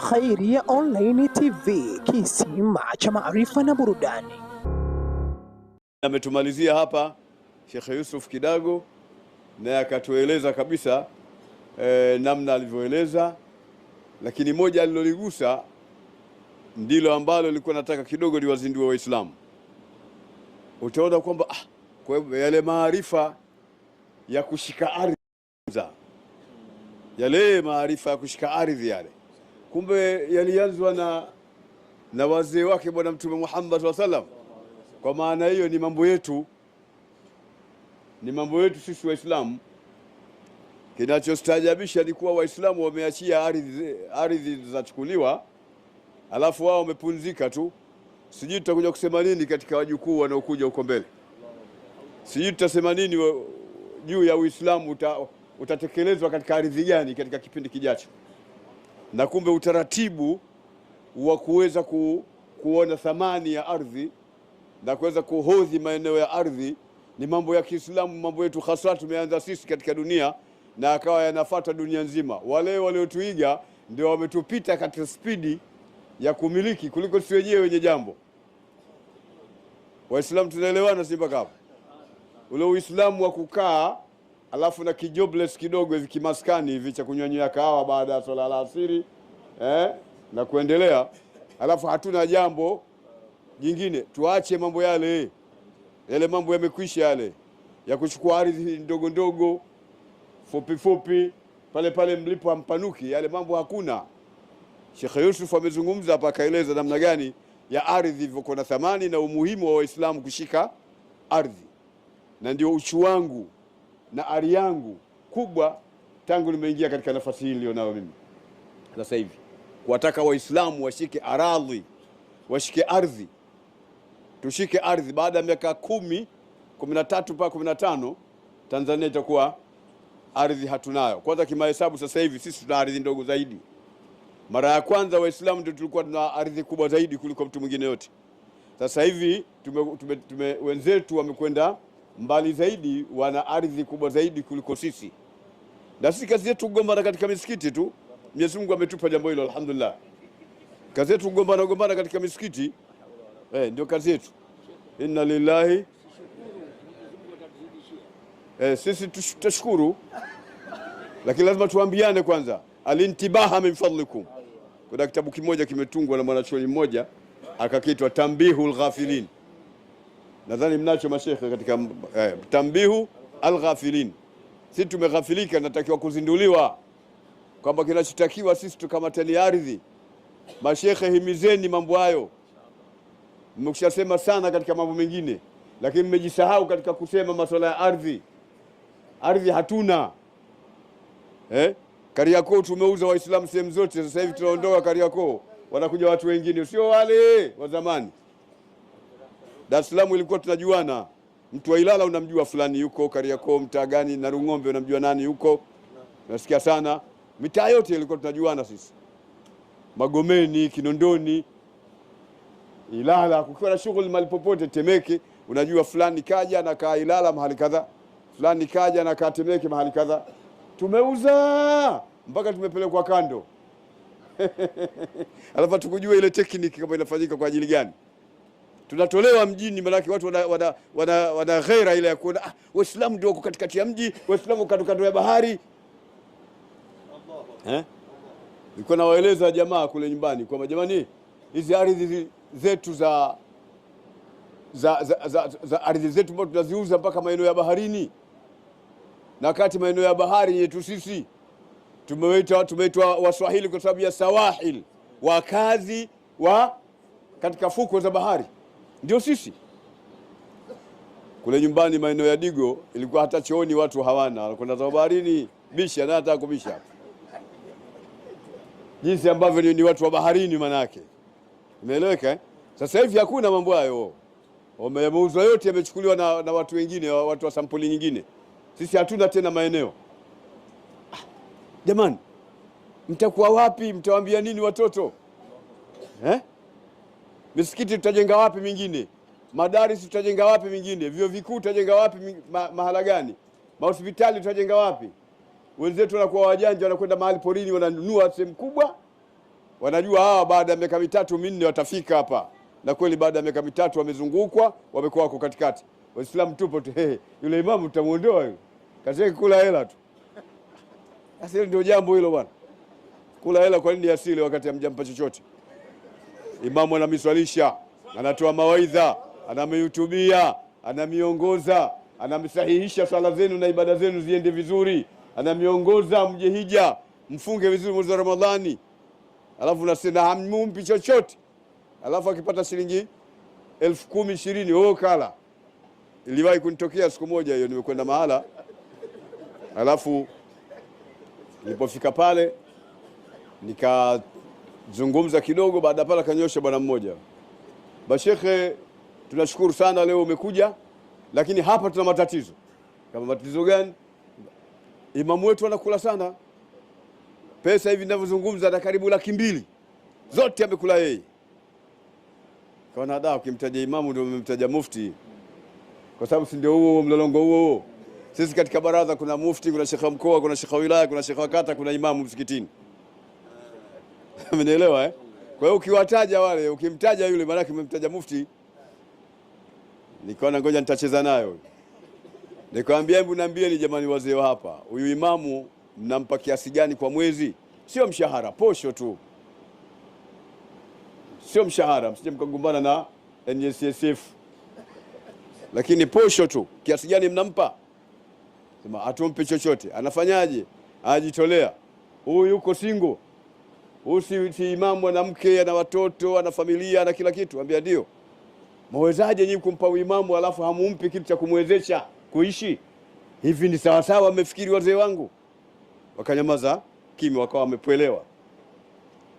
Khairia Online TV, kisima cha maarifa na burudani. Ametumalizia hapa Sheikh Yusuf Kidago na akatueleza kabisa namna alivyoeleza, lakini moja aliloligusa ndilo ambalo nilikuwa nataka kidogo liwazindue Waislamu. Utaona kwamba kwa yale maarifa ya kushika ardhi, yale maarifa ya kushika ardhi yale, kumbe yalianzwa na wazee wake Bwana Mtume Muhammad SAW. Kwa maana hiyo ni mambo yetu sisi Waislamu. Kinachostaajabisha ni kuwa Waislamu wameachia ardhi zachukuliwa, alafu wao wamepunzika tu. Sijui tutakuja kusema nini katika wajukuu wanaokuja huko mbele. Sijui tutasema nini juu ya Uislamu utatekelezwa katika ardhi gani katika kipindi kijacho. Na kumbe utaratibu wa kuweza kuona thamani ya ardhi na kuweza kuhodhi maeneo ya ardhi ni mambo ya Kiislamu, mambo yetu hasa tumeanza sisi katika dunia na akawa yanafuata dunia nzima. Wale waliotuiga ndio wametupita katika spidi ya kumiliki kuliko sisi wenyewe wenye jambo. Waislamu tunaelewana si mpaka hapo? Ule Uislamu wa kukaa alafu na kijobless kidogo hivi kimaskani hivi cha kunywanywa kahawa baada ya swala la asiri na kuendelea, alafu hatuna jambo jingine. Tuache mambo yale mambo yamekwisha, yale ya kuchukua ardhi ndogo ndogo fupi fupi pale mlipo hampanuki, yale mambo hakuna. Sheikh Yusuf amezungumza hapa, akaeleza namna gani ya ardhi ilivyokuwa na thamani na umuhimu wa Waislamu kushika ardhi. Na ndio uchu wangu na ari yangu kubwa tangu nimeingia katika nafasi hii nilionayo mimi sasa hivi, kuwataka Waislamu washike aradhi, washike ardhi. Tushike ardhi. Baada ya miaka 10, 13 mpaka 15 Tanzania itakuwa ardhi hatunayo. Kwanza kimahesabu sasa hivi sisi tuna ardhi ndogo zaidi. Mara ya kwanza Waislamu ndio tulikuwa tuna ardhi kubwa zaidi kuliko mtu mwingine yote. Sasa hivi wenzetu wamekwenda mbali zaidi, wana ardhi kubwa zaidi kuliko sisi. Na sisi kazi yetu kugombana katika misikiti tu. Mwenyezi Mungu ametupa jambo hilo, alhamdulillah. Kazi yetu kugombana katika misikiti ndio kazi yetu. Inna lillahi. Sisi tutashukuru, lakini lazima tuambiane kwanza, alintibaha min fadlikum. Kuna kitabu kimoja kimetungwa na mwanachuoni mmoja akakitwa Tambihul Ghafilin. Nadhani mnacho mashekhe katika Tambihu al-Ghafilin. Sisi tumeghafilika, natakiwa kuzinduliwa kwamba kinachotakiwa sisi tukamatani ardhi. Mashekhe, himizeni mambo hayo. Mmekushasema sana katika mambo mengine, lakini mmejisahau katika kusema masuala ya ardhi. Ardhi hatuna. Kariakoo tumeuza Waislamu sehemu zote. Sasa hivi tunaondoka Kariakoo, wanakuja watu wengine, sio wale wa zamani. Dar es Salaam ilikuwa tunajuana. Mtu wa Ilala unamjua fulani yuko Kariakoo, mtaa gani, na Rung'ombe unamjua nani yuko. Nasikia sana. Mitaa yote ilikuwa tunajuana sisi. Magomeni, Kinondoni, Ilala, kukiwa na shughuli mahali popote, Temeke, unajua fulani kaja na kaa Ilala mahali kadha, fulani kaja na kaa Temeke mahali kadha. Tumeuza mpaka tumepelekwa kando. Alafu tukujua ile tekniki kama inafanyika kwa ajili gani. Tunatolewa mjini, maana watu wana ghaira ile ya kuona Waislamu ndio wako katikati ya mji, Waislamu kando ya bahari. Nilikuwa nawaeleza jamaa kule nyumbani kwamba jamani, hizi ardhi zetu za ardhi zetu ambazo tunaziuza mpaka maeneo ya baharini, na wakati maeneo ya bahari yetu sisi tumeitwa Waswahili kwa sababu ya sawahil, wakazi wa katika fuko za bahari, ndio sisi. Kule nyumbani maeneo ya Digo ilikuwa hata chooni watu hawana, wanakwenda za baharini bisha, na hata kubisha jinsi ambavyo ni watu wa baharini manake. Umeeleweka? Sasa hivi hakuna mambo hayo. Yameuzwa yote, yamechukuliwa na watu wengine, watu wa sampuli nyingine. Sisi hatuna tena maeneo. Jamani, mtakuwa wapi? Mtawaambia nini watoto? Misikiti tutajenga wapi mingine? Madarisi tutajenga wapi mingine? Vyuo vikuu tutajenga wapi mahala gani? Mahospitali tutajenga wapi? Wenzetu wanakuwa wajanja, wanakwenda mahali porini, wananunua sehemu kubwa, wanajua hawa baada ya miaka mitatu minne watafika hapa, na kweli baada ya miaka mitatu wamezungukwa, wamekuwa wako katikati. Waislamu tupo tu, yule imamu tutamuondoa yule, kazi yake kula hela tu. Sasa ndio jambo hilo bwana, kula hela kwa nini asile wakati hamjampa chochote? Imamu anamiswalisha, anatoa mawaidha, anamhutubia, anamiongoza, anamsahihisha swala zenu na ibada zenu ziende vizuri, anamiongoza mje hija, mfunge vizuri mwezi wa Ramadhani, alafu unasema hamumpi chochote, alafu akipata shilingi 10,000 20 wewe kala. Iliwahi kunitokea siku moja hiyo, nimekwenda mahala, alafu nilipofika pale nikazungumza kidogo, baada pale akanyosha bwana mmoja, bashekhe, tunashukuru sana leo umekuja, lakini hapa tuna matatizo. Kama matatizo gani? Imamu wetu anakula sana pesa, hivi ninavyozungumza na karibu 200,000 zote amekula yeye. Kaona dawa, ukimtaja imamu ndio umemtaja mufti, kwa sababu si ndio huo mlolongo huo. Sisi katika baraza kuna mufti, kuna shekha mkoa, kuna shekha wilaya, kuna shekha kata, kuna imamu msikitini. Umeelewa eh? Kwa hiyo ukiwataja wale, ukimtaja yule maana umemtaja mufti. Nikaona ngoja nitacheza nayo. Nikamwambia hebu niambieni jamani wazee wa hapa, huyu imamu mnampa kiasi gani kwa mwezi? Sio mshahara, posho tu. Sio mshahara, msije mkagombana na NSSF. Lakini posho tu, kiasi gani mnampa? Sema atumpe chochote. Anafanyaje? Anajitolea. Huyu yuko single. Huyu si imamu, mwanamke, ana watoto, ana familia, ana kila kitu. Ambia ndio. Mwezaje nyinyi kumpa imamu alafu hamumpi kitu cha kumwezesha kuishi? Hivi ni sawa sawa mmefikiri wazee wangu? Wakanyamaza kimya, wakawa wamepoelewa.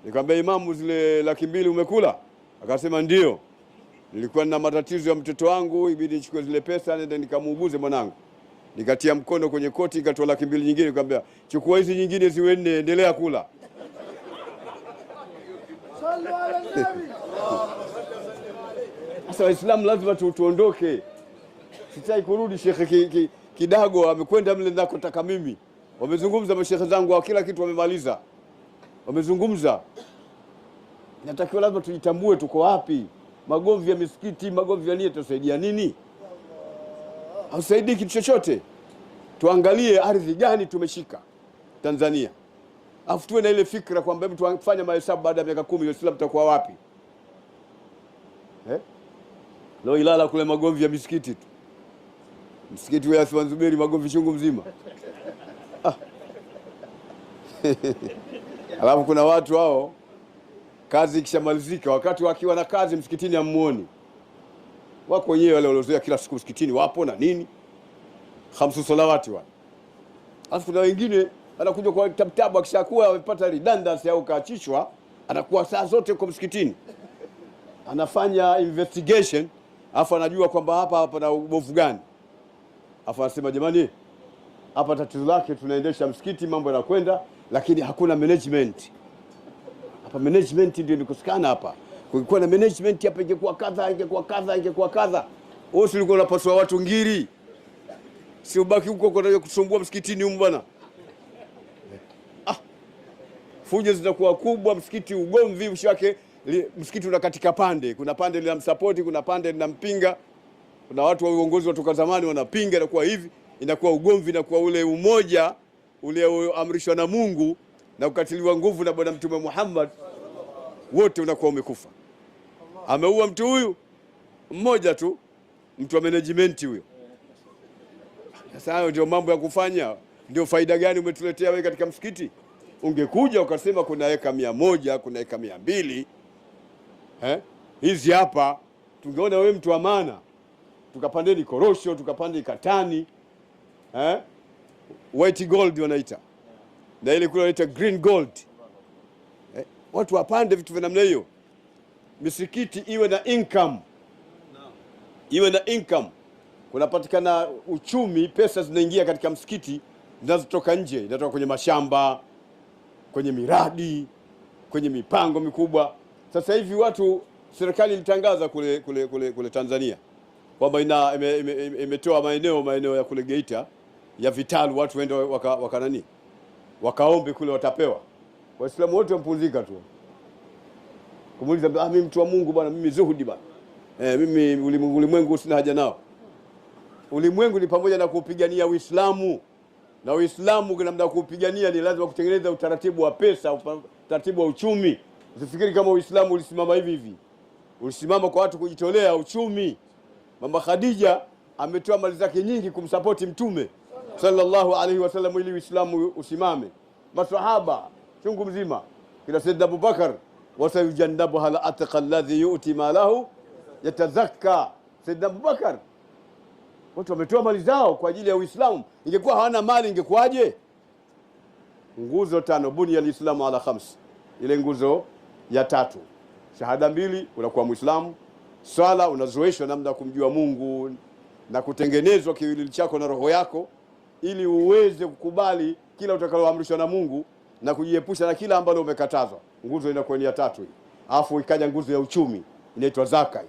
Nikamwambia imamu, zile 200,000 umekula? Akasema ndio. Nilikuwa na matatizo ya mtoto wangu, ibidi nichukue zile pesa nenda nikamuuguze mwanangu. Nikatia mkono kwenye koti, nikatoa 200,000 nyingine, nikamwambia chukua hizi nyingine ziwe 4, endelea kula. Sasa Waislamu lazima tuondoke. Sitaki kurudi Sheikh Kidago amekwenda mle ninakotaka mimi. Wamezungumza mashekhe zangu wa kila kitu wamemaliza. Wamezungumza. Natakiwa lazima tujitambue tuko wapi. Magomvi ya misikiti, magomvi ya nia tusaidia nini? Hausaidii kitu chochote. Tuangalie ardhi gani tumeshika Tanzania. Afu tuwe na ile fikra kwamba hebu tufanye mahesabu baada ya miaka 10 Waislamu tutakuwa wapi? Leo Ilala kule magomvi ya misikiti tu. Msikiti wa Athman Zuberi magomvi chungu mzima. Alafu kuna watu hao kazi ikishamalizika, wakati wakiwa na kazi msikitini hamuoni. Wako wenyewe wale waliozoea kila siku msikitini wapo na nini? 5 salawati wale. Alafu kuna wengine anakuja kwa kitabu akishakuwa amepata redundancy au kaachishwa, anakuwa saa zote kwa msikitini. Anafanya investigation, alafu anajua kwamba hapa na ubovu gani. Alafu anasema jamani, hapa tatizo lake tunaendesha msikiti mambo yanakwenda, lakini hakuna management. Hapa management ndio nikosekana hapa. Kulikuwa na management hapa ingekuwa kadha, ingekuwa kadha, ingekuwa kadha. Wewe ulikuwa unapaswa watu ngiri. Si ubaki huko kwa kusumbua msikitini huko bwana. Fujo zinakuwa kubwa, msikiti ugomvi mshake, msikiti unakatika pande. Kuna pande linamsupport, kuna pande linampinga. Kuna watu wa uongozi watoka zamani wanapinga, na kwa hivi inakuwa ugomvi, na kwa ule umoja ulioamrishwa na Mungu na ukatiliwa nguvu na Bwana Mtume Muhammad, wote unakuwa umekufa. Ameua mtu huyu mmoja tu, mtu wa management huyo. Sasa hayo ndio mambo ya kufanya. Ndio faida gani umetuletea wewe katika msikiti? Ungekuja ukasema kuna eka 100, kuna eka 200. Hizi hapa tungeona wewe mtu wa maana. Tukapandeni korosho, tukapande katani. White gold wanaita. Na ile kule wanaita green gold. Watu wapande vitu vya namna hiyo. Misikiti iwe na income. Iwe na income. Kunapatikana uchumi, pesa zinaingia katika msikiti zinazotoka nje, zinatoka kwenye mashamba, kwenye miradi, kwenye mipango mikubwa. Sasa hivi watu, serikali ilitangaza kule Tanzania kwamba imetoa maeneo ya kule Geita ya vitalu, watu waende wakaombe kule watapewa. Waislamu wote wampumzika tu. Kumuuliza mimi mtu wa Mungu bwana, mimi zuhudi bwana. Mimi ulimwengu sina haja nao. Ulimwengu ni pamoja na kupigania Uislamu. Na Uislamu kuna mda kupigania ni lazima kutengeneza utaratibu wa pesa, utaratibu wa uchumi. Usifikiri kama Uislamu ulisimama hivi hivi. Ulisimama kwa watu kujitolea uchumi. Mama Khadija ametoa mali zake nyingi kumsapoti Mtume sallallahu alaihi wasallam ili Uislamu usimame. Maswahaba chungu mzima kila Sayyidina Abubakar wasayujannabu hala atqa alladhi yu'ti malahu yatazakka. Sayyidina Abubakar watu wametoa mali zao kwa ajili ya Uislamu. Ingekuwa hawana mali ingekuwaje? Nguzo 5 bunya alislamu ala 5. Ile nguzo ya 3, shahada 2 unakuwa Muislamu. Swala unazoeshwa namna kumjua Mungu na kutengenezwa kiwili chako na roho yako ili uweze kukubali kila utakaloamrishwa na Mungu na kujiepusha na kila ambalo umekatazwa. Nguzo inakuwa ni ya 3 hii. Alafu ikaja nguzo ya uchumi inaitwa zaka.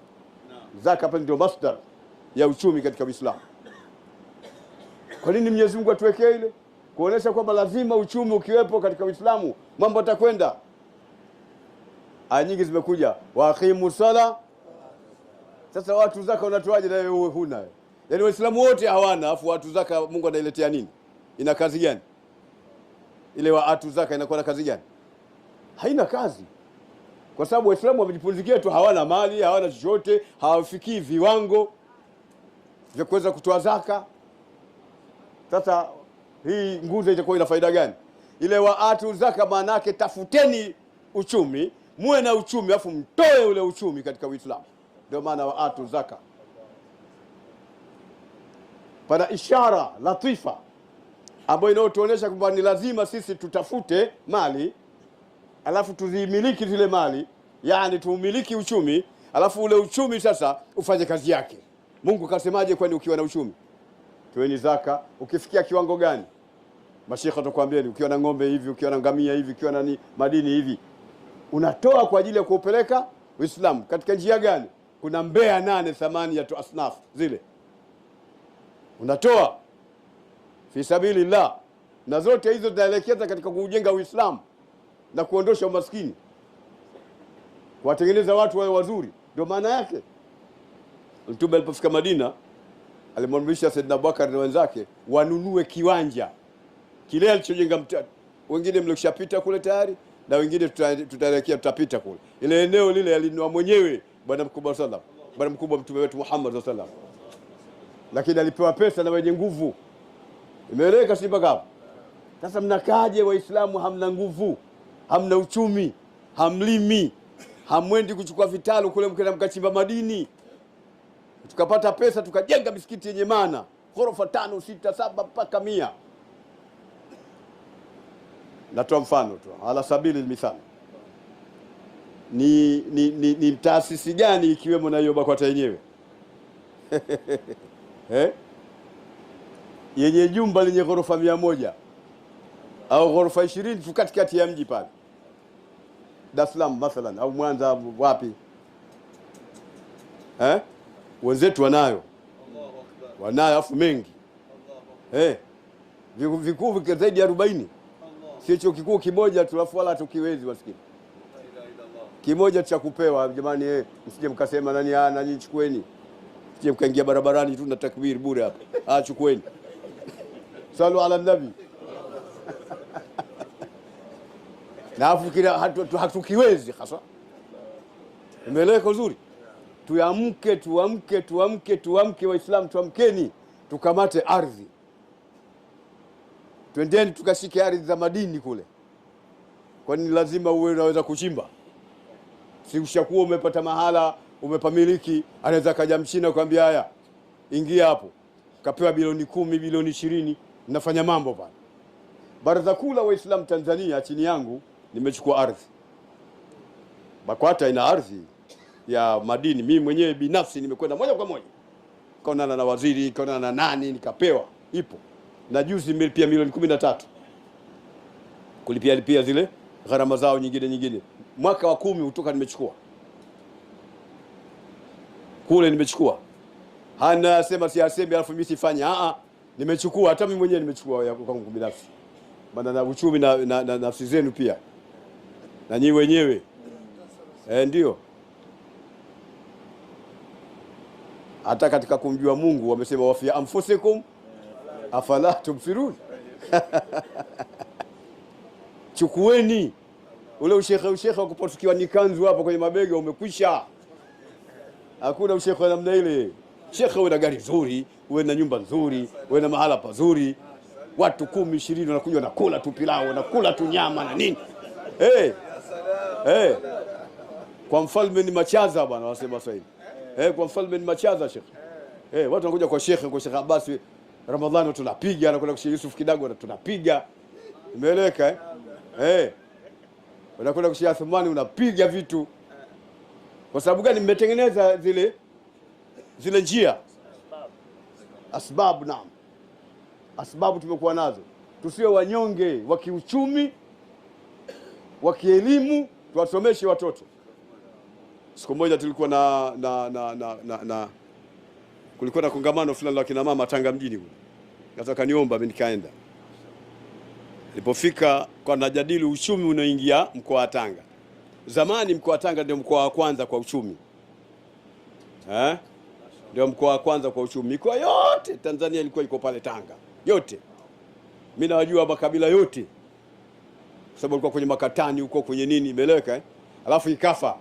Zaka hapa ndio masdar ya uchumi katika Uislamu. Kwa nini Mwenyezi Mungu atuwekee ile? Kuonesha kwamba lazima uchumi ukiwepo katika Uislamu mambo yatakwenda. Aya nyingi zimekuja wa aqimu sala. Sasa watu zaka wanatoaje na wewe huna? Yaani Waislamu wote hawana, afu watu zaka Mungu anailetea nini? Ina kazi gani? Ile watu zaka inakuwa na kazi gani? Haina kazi. Kwa sababu Waislamu wamejipunzikia tu, hawana mali, hawana chochote, hawafikii viwango vya kuweza kutoa zaka. Sasa hii nguzo itakuwa ina faida gani? Ile watu zaka maana yake tafuteni uchumi, muwe na uchumi afu mtoe ule uchumi katika Uislamu. Ndio maana watu zaka. Pana ishara latifa ambayo inayotuonesha kwamba ni lazima sisi tutafute mali alafu tuzimiliki zile mali, yani tumiliki uchumi, alafu ule uchumi sasa ufanye kazi yake. Mungu kasemaje kwani ukiwa na uchumi? Toeni zaka. Ukifikia kiwango gani? Mashekha atakwambieni ukiwa na ng'ombe hivi, ukiwa na ngamia hivi, ukiwa na madini hivi, unatoa kwa ajili ya kuupeleka Uislamu. Katika njia gani? Kuna mbea 8 thamani ya asnaf zile. Unatoa fi sabilillah, na zote hizo zinaelekeza katika kujenga Uislamu na kuondosha umaskini, kuwatengeneza watu wawe wazuri. Ndio maana yake Mtume alipofika Madina alimwamrisha Saidina Abubakar na wenzake wanunue kiwanja kile alichojenga Mtume. Wengine mlikushapita kule tayari na wengine tutaelekea tutapita kule. Ile eneo lile alinunua mwenyewe bwana mkubwa sallam, bwana mkubwa Mtume wetu Muhammad sallam. Lakini alipewa pesa na wenye nguvu. Imeeleka si mpaka hapo. Sasa mnakaje Waislamu hamna nguvu, hamna uchumi, hamlimi, hamwendi kuchukua vitalu kule mkenda mkachimba madini, tukapata pesa tukajenga misikiti yenye maana, ghorofa 5, 6, 7 mpaka 100. Natoa mfano tu ala sabili mithali. Ni taasisi gani ikiwemo na hiyo BAKWATA yenyewe yenye jumba lenye ghorofa 100 au ghorofa 20 tu katikati ya mji pale Dar es Salaam mathalan au Mwanza wapi? Wenzetu wanayo afu mengi. Vikuu zaidi ya 40. Sio chuo kikuu kimoja tu alafu wala tukiwezi wasikini. Kimoja cha kupewa jamani, msije mkasema nani chukueni. Msije mkaingia barabarani tu na takbir bure hapa. Chukueni. Salu ala nabi. Na afu kila hatukiwezi hasa. Imeleka uzuri. Tuamke Waislamu, tuamkeni, tukamate ardhi. Twendeni tukashike ardhi za madini kule. Kwani lazima uwe unaweza kuchimba? Si ushakuwa umepata mahala, umepamiliki, anaweza kaja Mchina kwambia haya, ingia hapo. Kapewa bilioni 10, bilioni 20, nafanya mambo pale. Baraza Kuu la Waislamu Tanzania chini yangu nimechukua ardhi. BAKWATA ina ardhi ya madini. Mimi mwenyewe binafsi nimekwenda moja kwa moja. Kaonana na waziri, kaonana na nani, nikapewa. Ipo. Na juzi nimelipia milioni 13. Kulipia zile gharama zao nyingine. Mwaka wa 10 kutoka nimechukua. Kule nimechukua. Hana sema si asemi alafu mimi sifanye. Nimechukua, hata mimi mwenyewe nimechukua ya kwangu binafsi. Maana na uchumi na nafsi zenu pia. Na nyinyi wenyewe. Ndio. Hata katika kumjua Mungu wamesema wafia anfusikum afala tubsirun. Chukueni ule ushekhe wa kupotukiwa ni kanzu hapo kwenye mabega umekwisha. Hakuna ushekhe wa namna ile. Shekhe uwe na gari nzuri, uwe na nyumba nzuri, uwe na mahala pazuri. Watu 10 20 wanakuja na kula tu pilau, na kula tu nyama na nini. Kwa mfalme ni machaza bwana wasema sasa hivi. Kwa mfalme ni machaza shekhe. Watu wanakuja kwa Sheikh Abbas Ramadhani tunapiga, anakwenda kwa Sheikh Yusuf Kidago tunapiga. Imeeleweka unakwenda kwa Sheikh Athmani unapiga vitu. Kwa sababu gani? Mmetengeneza zile njia. Asbabu naam. Asbabu tumekuwa nazo. Tusiwe wanyonge wa kiuchumi, wa kielimu, tuwasomeshe watoto. Siku moja tulikuwa kulikuwa na kongamano fulani la kina mama Tanga mjini kule. Nataka niomba mimi nikaenda. Nilipofika kwa najadili uchumi unaoingia mkoa wa Tanga. Zamani mkoa wa Tanga ndio mkoa wa kwanza kwa uchumi. Ndio mkoa wa kwanza kwa uchumi. Mikoa yote Tanzania ilikuwa iko pale Tanga. Yote. Mimi nawajua makabila yote. Sababu ilikuwa kwenye makatani huko kwenye nini imeleweka Alafu ikafa.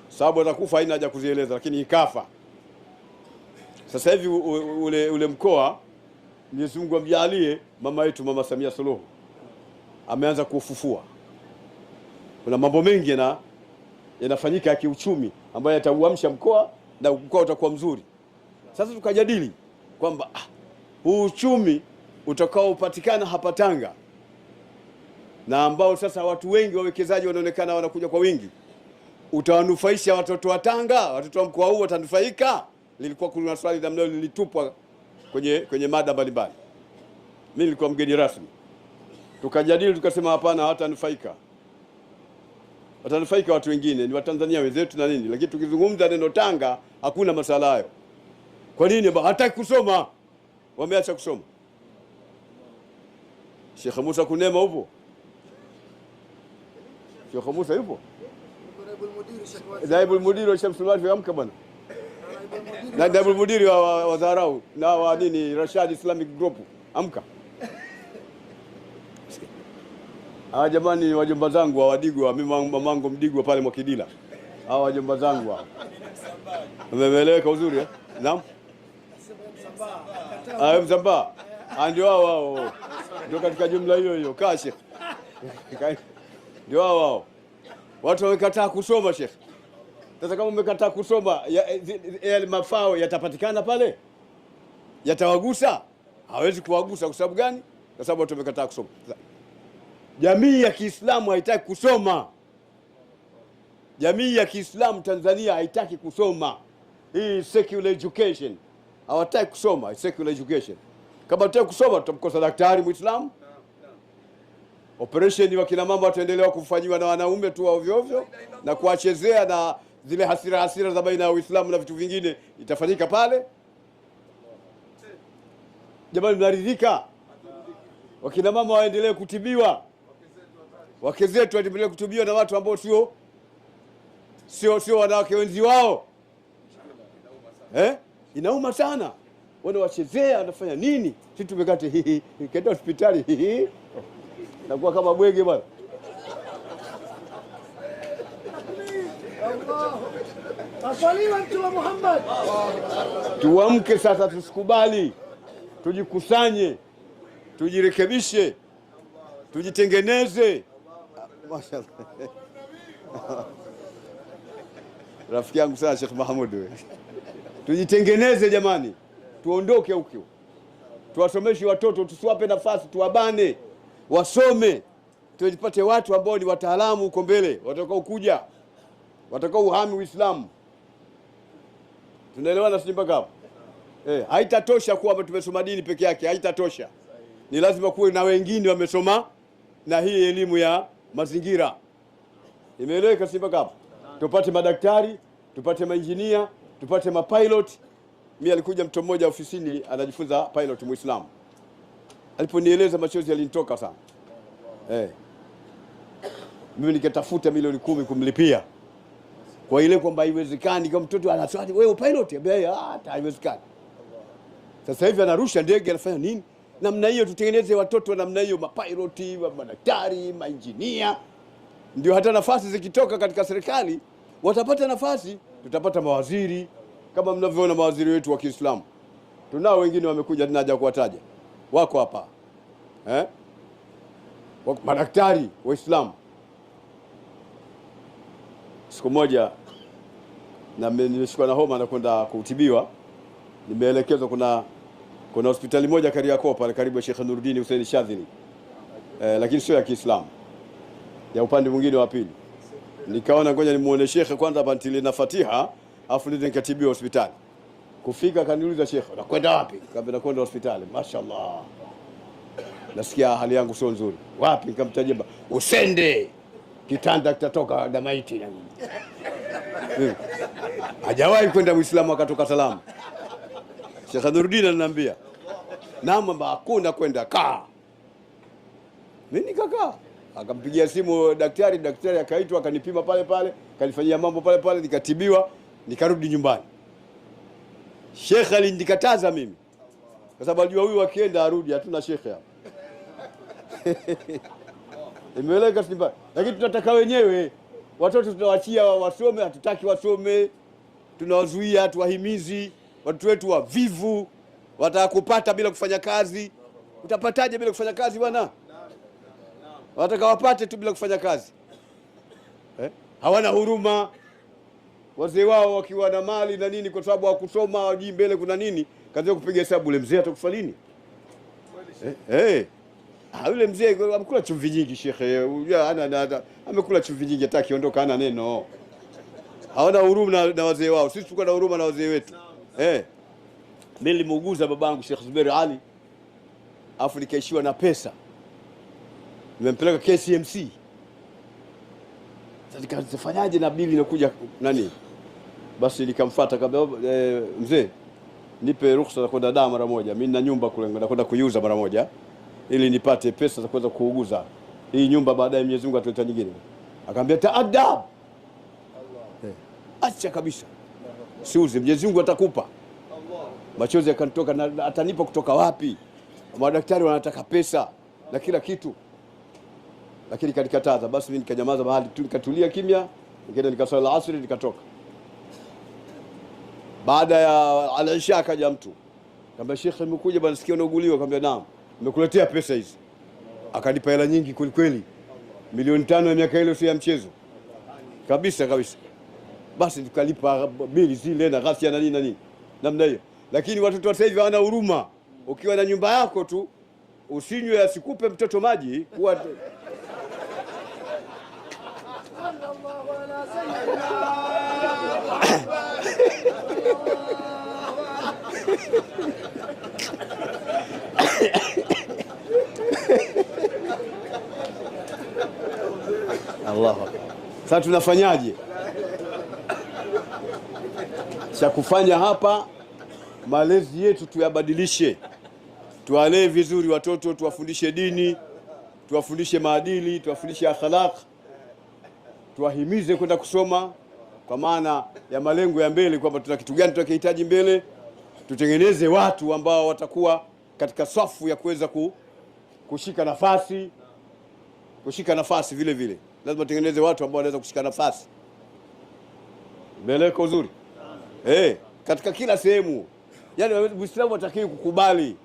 Sababu atakufa haina haja kuzieleza lakini ikafa. Sasa hivi ule mkoa Mwenyezi Mungu amjalie mama yetu Mama Samia Suluhu ameanza kufufua. Kuna mambo mengi yanafanyika ya kiuchumi ambayo yatauamsha mkoa na mkoa utakuwa mzuri. Sasa tukajadili kwamba huu uchumi utakaopatikana hapa Tanga na ambao sasa watu wengi wawekezaji wanaonekana wanakuja kwa wingi utawanufaisha watoto wa Tanga, watoto wa mkoa huu watanufaika. Lilikuwa kuna swali namna lilitupwa kwenye mada mbalimbali. Mimi nilikuwa mgeni rasmi. Tukajadili tukasema hapana, hawatanufaika. Watanufaika watu wengine, ni Watanzania wenzetu na nini, lakini tukizungumza neno Tanga hakuna masala hayo. Kwa nini? Hataki kusoma. Wameacha kusoma. Sheikh Musa Kunema upo? Sheikh Musa yupo? Naibul Mudiri wa Shamsul Maarifa amka bwana. Na Naibul Mudiri wa Zarau na wa nini Rashad Islamic Group amka. Jamani wajomba zangu wa Wadigwa, mimi mamangu Mdigwa pale Mwakidila. Wajomba zangu hao. Umeeleweka uzuri Naam. Mzamba. Ndio wao. Ndio katika jumla hiyo Sheikh. Ndio wao. Watu wamekataa kusoma Sheikh. Sasa kama umekataa kusoma yale mafao yatapatikana pale? Yatawagusa? Hawezi kuwagusa kwa sababu gani? Kwa sababu watu wamekataa kusoma. Jamii ya Kiislamu haitaki kusoma. Jamii ya Kiislamu Tanzania haitaki kusoma. Hii secular education. Hawataki kusoma, secular education. Kama tutaki kusoma tutamkosa daktari Muislamu. Operation wa kina mama wataendelea kufanywa na wanaume tu ovyo ovyo na kuwachezea na zile hasira za baina ya Uislamu na vitu vingine itafanyika pale. Jamani mnaridhika? Wakina mama waendelee kutibiwa. Wake zetu waendelee kutibiwa na watu ambao sio wanawake wenzi wao. Inauma sana. Wanawachezea, wanafanya nini? Sisi tumekata kaenda hospitali nakuwa kama bwege bwana. Asaliwa Mtume Muhammad. Tuamke sasa, tusikubali. Tujikusanye, tujirekebishe, tujitengeneze. Mashaallah. Rafiki yangu sana Sheikh Mahmud wewe. Tujitengeneze jamani. Tuondoke huko. Tuwasomeshe watoto, tusiwape nafasi, tuwabane. Wasome. Tujipate watu ambao ni wataalamu huko mbele, watakao kuja. Watakao uhami Uislamu. Tunaelewana sisi mpaka hapo? Haitatosha kuwa tumesoma dini peke yake, haitatosha. Ni lazima kuwe na wengine wamesoma na hii elimu ya mazingira. Imeeleweka sisi mpaka hapo? Tupate madaktari, tupate mainjinia, tupate mapilot. Mimi alikuja mtu mmoja ofisini anajifunza pilot Muislamu. Aliponieleza machozi yalinitoka sana. mimi nikatafuta milioni 10 kumlipia kwa ile kwamba haiwezekani kama mtoto anaswali wewe pilot hata haiwezekani. Sasa hivi anarusha ndege, anafanya nini namna hiyo? Tutengeneze watoto namna hiyo, mapiloti, madaktari, mainjinia, ndio hata nafasi zikitoka katika serikali watapata nafasi. Tutapata mawaziri kama mnavyoona mawaziri wetu wa Kiislamu. Tunao wengine wamekuja, tunaja kuwataja, wako hapa madaktari Waislamu. Siku moja na nimeshikwa na homa na kwenda kutibiwa, nimeelekezwa kuna hospitali moja Kariakoo pale karibu ya Sheikh Nuruddin Hussein Shadhili, lakini sio ya Kiislamu, ya upande mwingine wa pili. Nikaona ngoja nimuone Sheikh kwanza bantili na Fatiha afu ndio nikatibiwa hospitali. Kufika kaniuliza, Sheikh unakwenda wapi? Nikamwambia nakwenda hospitali. Mashaallah, nasikia hali yangu sio nzuri. Wapi? Nikamtajia, usende, kitanda kitatoka na maiti na mimi. Hajawahi kwenda Muislamu akatoka salama. Sheikh Nuruddin ananiambia, naomba hakuna kwenda kaa. Mimi nikakaa. Akampigia simu daktari akaitwa akanipima pale, kanifanyia mambo pale, nikatibiwa, nikarudi nyumbani. Sheikh alinikataza mimi, kwa sababu alijua huyu akienda arudi, hatuna Sheikh hapa. Imeeleka Simba, lakini tunataka wenyewe watoto tunawaachia wasome, hatutaki wasome, tunawazuia, tuwahimizi. Watu wetu wavivu, wataka kupata bila kufanya kazi. Utapataje bila kufanya kazi bwana? Wataka wapate tu bila kufanya kazi. Hawana huruma. Wazee wao wakiwa na mali na nini, kwa sababu hawakusoma, hawajui mbele kuna nini, kazi kupiga hesabu. Ule mzee atakufa lini? Yule mzee amekula chumvi nyingi shekhe. Amekula chumvi nyingi, hata akiondoka hana neno. Hawana huruma na wazee wao. Sisi tuko na huruma na wazee wetu. Mimi nilimuuguza babangu Sheikh Zubair Ali, afu nikaishiwa na pesa. Nimempeleka KCMC. Sasa nikafanyaje na bili inakuja nani? Basi nikamfuata kabla, mzee nipe ruhusa za kwenda Dar mara moja. Mimi nina nyumba kule nakwenda kuiuza mara moja ili nipate pesa za kuweza kuuguza hii nyumba, baadaye Mwenyezi Mungu ataleta nyingine. Akamwambia taadab. Acha kabisa. Siuze, Mwenyezi Mungu atakupa. Machozi yakanitoka, na atanipa kutoka wapi? Madaktari wanataka pesa na kila kitu. Lakini kanikataza. Basi mimi nikanyamaza mahali tu, nikatulia kimya, nikaenda nikaswali asri, nikatoka. Baada ya al-Isha akaja mtu. Akamwambia, Sheikh nimekuja bwana, nasikia unauguliwa. Akamwambia naam, nimekuletea pesa hizi. Akanipa hela nyingi kweli. Milioni 5 ya miaka ile sio ya mchezo. Kabisa. Basi tukalipa bili zile na ghasia na nini namna hiyo. Lakini watoto sasa hivi hawana huruma. Ukiwa na nyumba yako tu usinywe, asikupe mtoto maji kuwa Allah. Sasa tunafanyaje? Cha kufanya hapa, malezi yetu tuyabadilishe. Tuwalee vizuri watoto, tuwafundishe dini, tuwafundishe maadili, tuwafundishe akhlaq, tuwahimize kwenda kusoma kwa maana ya malengo ya mbele, kwamba tuna kitu gani tunakihitaji mbele. Tutengeneze watu ambao watakuwa katika safu ya kuweza kushika nafasi vile. Lazima tutengeneze watu ambao wanaweza kushika nafasi. Mbeleko uzuri. Katika kila sehemu. Yaani Muislamu hatakiwi kukubali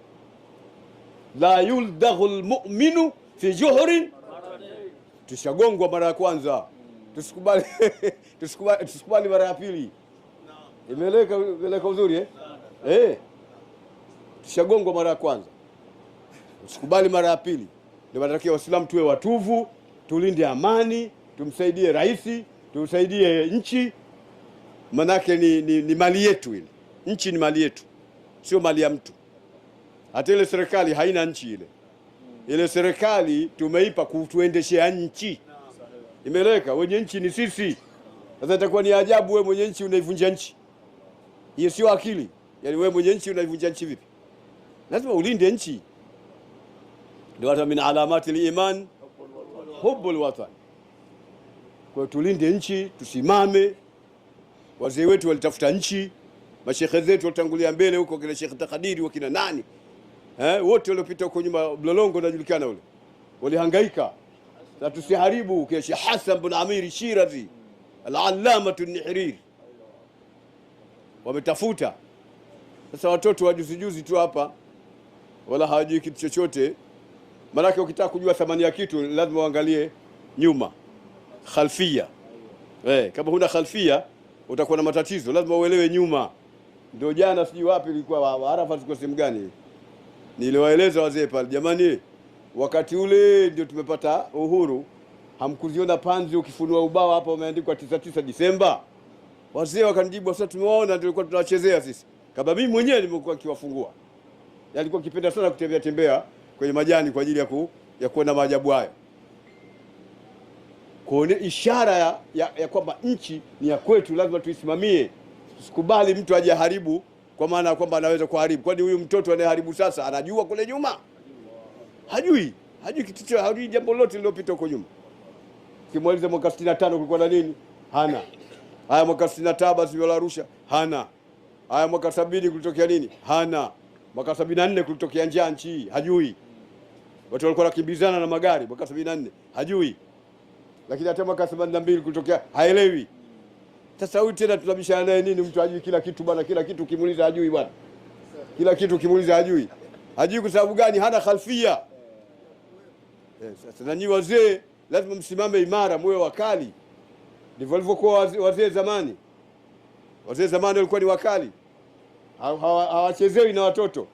la yuldaghul mu'minu fi juhurin. Tushagongwa mara ya kwanza, tusikubali mara ya pili. Imeleka uzuri tushagongwa mara ya kwanza, tusikubali mara ya pili. Ndio tunatakiwa Waislamu tuwe watuvu, tulinde amani, tumsaidie rais, tumsaidie nchi. Manake ni mali yetu ile. Nchi ni mali yetu, sio mali ya mtu. Hata ile serikali haina nchi ile. Ile serikali tumeipa kutuendeshea nchi. Imeleka, wenye nchi ni sisi. Sasa itakuwa ni ajabu wewe mwenye nchi unaivunja nchi. Hiyo sio akili. Yaani wewe mwenye nchi unaivunja nchi vipi? Lazima ulinde nchi. Ndio hata min alamati al-iman hubbul watan. Kwa tulinde nchi, tusimame. Wazee wetu walitafuta nchi, mashekhe zetu watangulia mbele huko, kina Sheikh Takadiri wakina nani wote waliopita huko nyuma, Mlolongo unajulikana ule, walihangaika. Na tusiharibu kina Sheikh Hassan bin Amir Shirazi, al-Allama an-Nihrir, wametafuta. Sasa watoto wa juzi tu hapa wala hawajui kitu chochote. Maana ukitaka kujua thamani ya kitu lazima uangalie nyuma, khalfia. Kama huna khalfia utakuwa na matatizo, lazima uelewe nyuma. Ndio jana sijui wapi ilikuwa Arafa, ziko sehemu gani, niliwaeleza wazee pale, jamani, wakati ule ndio tumepata uhuru, hamkuziona panzi ukifunua ubao hapa umeandikwa 99 Disemba? Wazee wakanijibu, sasa tumewaona, tulikuwa tunawachezea sisi. Kama mimi mwenyewe nimekuwa kiwafungua, alikuwa kipenda sana kutembea tembea kwenye majani kwa ajili ya kuona maajabu hayo, kuone ishara ya kwamba nchi ni ya kwetu, lazima tuisimamie. Tusikubali mtu aje haribu kwa maana kwamba anaweza kuharibu. Kwani huyu mtoto anayeharibu sasa anajua kule nyuma? Hajui kitu chochote, hajui jambo lote lililopita huko nyuma. Kimwaliza mwaka 65 kulikuwa na nini? Hana. Haya mwaka 67 basi la Arusha, hana. Haya mwaka 70 kulitokea nini? Hana. Mwaka 74 kulitokea njaa nchi, hajui. Watu walikuwa wakimbizana na magari mwaka 74, hajui. Lakini hata mwaka 82 kulitokea, haelewi. Sasa huyu tena tunabishana naye nini? Mtu hajui kila kitu bwana, kila kitu kimuuliza hajui bwana. Kila kitu kimuuliza hajui. Hajui kwa sababu gani? Hana khalfia. Sasa nanyi wazee lazima msimame imara, mwe wakali. Ndivyo walivyokuwa wazee zamani. Wazee zamani walikuwa ni wakali, hawachezewi na watoto.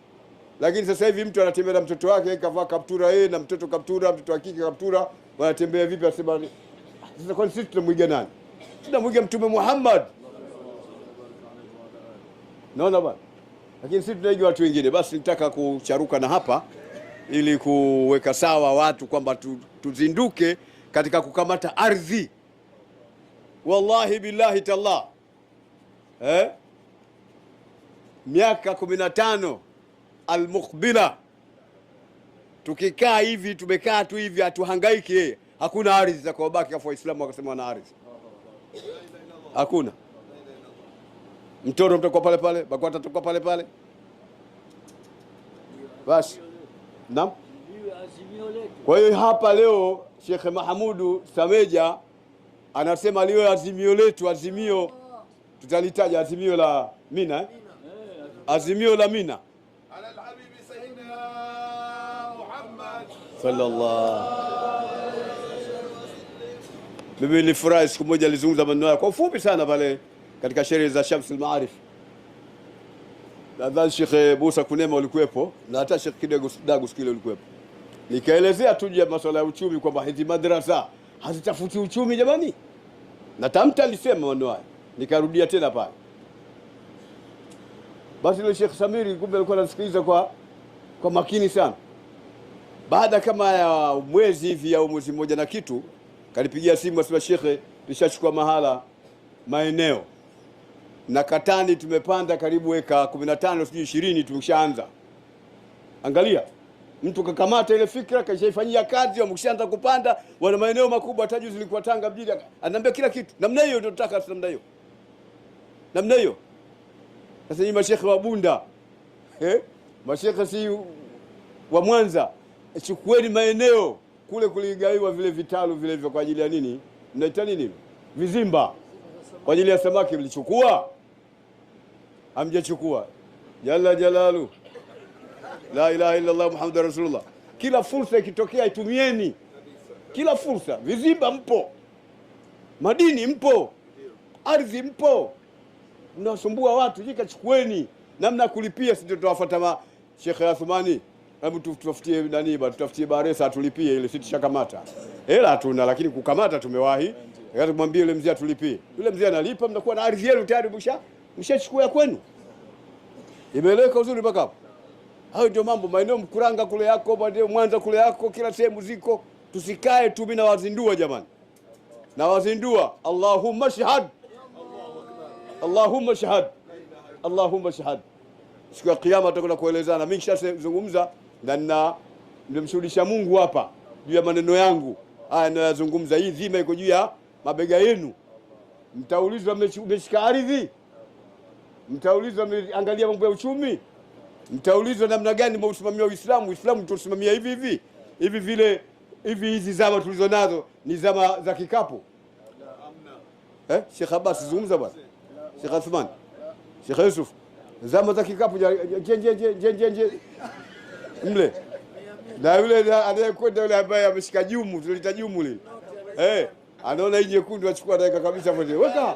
Lakini sasa hivi mtu anatembea na mtoto wake, kavaa kaptura yeye na mtoto kaptura, mtoto wa kike kaptura, wanatembea vipi? Asema sasa, kwa sisi tunamwiga nani? Tunamwiga Mtume Muhammad, naona bwana. Lakini sisi tunaiga watu wengine. Basi nitaka kucharuka na hapa ili kuweka sawa watu kwamba tuzinduke katika kukamata ardhi. Wallahi billahi tallah, miaka 15 al-muqbila tukikaa hivi, tumekaa tu hivi, hatuhangaiki, hakuna ardhi za kubaki. Afu Waislamu wakasema wana ardhi, hakuna. Mtoro mtakuwa pale pale, BAKWATA tutakuwa pale pale. Basi naam. Kwa hiyo hapa leo Sheikh Mahamudu Sameja anasema liwe azimio letu, azimio tutalitaja azimio la Mina, azimio la Mina ala al-habibi sayyidina Muhammad sallallahu. Mimi nilifurahi siku moja alizungumza maneno kwa ufupi sana pale katika sherehe za Shams al-Maarif. Nadhani Sheikh Musa Kunema ulikuwepo na hata Sheikh Dagus kile ulikuwepo. Nikaelezea tu ya masuala ya uchumi kwamba hizi madrasa hazitafuti uchumi jamani. Na tamta alisema maneno haya. Nikarudia tena pale. Basi ile Sheikh Samiri kumbe alikuwa anasikiliza kwa makini sana. Baada kama ya mwezi hivi au mwezi mmoja na kitu, kanipigia simu asema, Sheikh, nishachukua mahala maeneo na Katani tumepanda karibu eka 15 sijui 20 tumeshaanza. Angalia, mtu kakamata ile fikra kaishaifanyia kazi, wameshaanza kupanda, wana maeneo makubwa. Hata juzi zilikuwa Tanga mjini, ananiambia kila kitu. Namna hiyo ndio tunataka, namna hiyo. Namna hiyo. Sasa ni mashekhe wa Bunda, mashekhe si wa Mwanza, chukueni maeneo kule kuligaiwa vile vitalu vile hivyo kwa ajili ya nini? Mnaita nini? Vizimba. Kwa ajili ya samaki mlichukua? Hamjachukua. Jalla jalalu. La ilaha illa Allah Muhammadur Rasulullah. Kila fursa ikitokea itumieni. Kila fursa. Vizimba mpo, madini mpo, ardhi mpo, mnasumbua watu, jikachukueni. Namna kulipia sisi tutawafuata Sheikh Athmani. Hebu tutafutie nani ba, tutafutie Baresa tulipie ile, sisi tushakamata. Hela hatuna, lakini kukamata tumewahi. Hata kumwambia yule mzee atulipie. Yule mzee analipa, mnakuwa na ardhi yenu tayari, mshachukua ya kwenu. Imeeleka uzuri mpaka hapo. Hayo ndio mambo. Maeneo Mkuranga kule yako, baadaye Mwanza kule yako, kila sehemu ziko. Tusikae tu, mimi na wazindua jamani. Na wazindua, Allahumma shahad. Allahumma shahad. Allahumma shahad. Siku ya kiyama tutakwenda kuelezana. Mimi nishazungumza na nimemshuhudisha Mungu hapa juu ya maneno yangu. Haya ninayozungumza, hii dhima iko juu ya mabega yenu. Mtaulizwa mmeshika ardhi, mtaulizwa mmeangalia mambo ya uchumi, mtaulizwa namna gani mausimamia Uislamu. Uislamu tusimamia hivi vile hivi. Hizi zama tulizo nazo ni zama za kikapu. Sheikh Abbas zungumza bwana, Sheikh Athman, Sheikh Yusuf, zama za kikapu je mle na yule anayekwenda yule ambaye ameshika jumu, tulita jumu lile anaona hii nyekundu achukua dakika kabisa, weka